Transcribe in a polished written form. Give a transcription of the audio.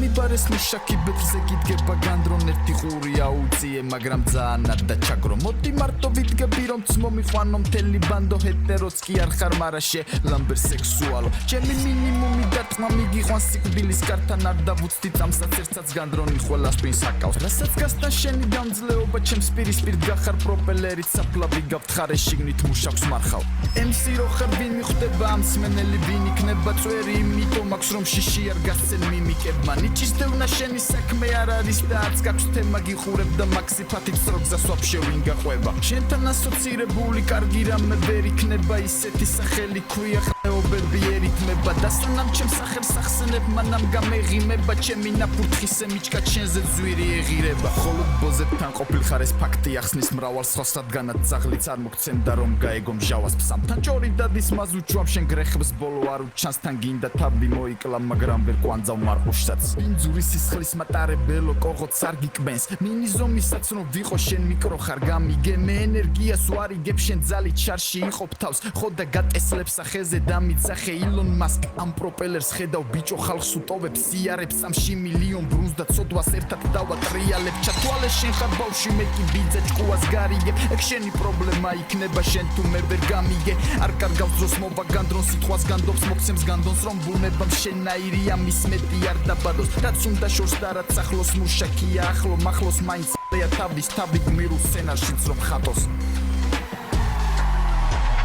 მომიბარეს მუშაკი ბეწზე გიდგება განდრონ ერთი ყური აუწიე მაგრამ ძაანად და ჩაგრო მოდი მარტო ვიდგები რომ მომიყვანო მთელი ბანდო ჰეტეროც კი არ ხარ მარაშე ლამბერ სექსუალო ჩემი მინიმუმი და თმა მიგიყვანს სიკვდილის კართან არ დავუცდი წამსაც ერთსაც განდრონი ყველას პრინს აკავს რასაც გასთან შენი გამძლეობა ჩემს პირისპირ გახარ პროპელერით საფლავი გავთხარე შიგნით მუშაკს მარხავ MC რო ხარ ვინ მიხვდება ამ სმენელი ვინ იქნება წვერი იმიტომ აქვს რომ შიში არ გასცენ მიმიკებმა ნიჭის დევნა შენი საქმე არ არის და არც გაქვს თემა გიხურებ და მაქსი ფათით სროგზას ვაფშე ვინ გაყვება შენთან ასოცირებული კარგი რამე ვერ იქნება ისეთი სახელი ქვია ხეობები ერითმება და სანამ ჩემს სახელს ახსენებ მანამ გამეღიმება ჩემი ნაფურთხისე მიჩკა ჩენზე ძვირი ეღირება ხოლო ბოზებთან ყოფილ ხარ ეს ფაქტი ახსნის მრავალ სხვას რადგანაც ძაღლიც არ მოგცემდა რომ გაეგო მჟავას ფსამთან ჭორი დადის მაზუჩვამ შენ გრეხებს ბოლო არ უჩანს თან გინდა თავი მოიკლა მაგრამ ვერ კვანძავ მარყუშსაც ინძური სისხლის მატარებელო კოღოც არ გიკბენს მინიზომისაც რომ ვიყო შენ მიკრო ხარ გამიგე მე ენერგიას ვარიგებ შენ ძალით შარში იყოფ თავს ხო და გატესლებს სახეზე დამიცახე ილონ მასკ ამ პროპელერს ხედავ ბიჭო ხალხს უტოვებს სიარებს სამში მილიონ ბრუნს და ცოდვას ერთად დავატრიალებ ჩათვალე შენ ხარ ბავში მე კი ბიძა ჭკუას გარიგებ ეგ შენი პრობლემა იქნება შენ თუ მე ვერ გამიგე არ კარგავს დროს მოვა განდრონ სიტყვას განდობს მოგცემს განდონს რომ ბუნებამ შენაირია მის მეტი არ დაბადოს რაც უნდა შორს და რაც ახლოს მუშაკია ახლო მახლოს მაინც ია თავის თავი გმირულ სცენარშიც რომ ხატოს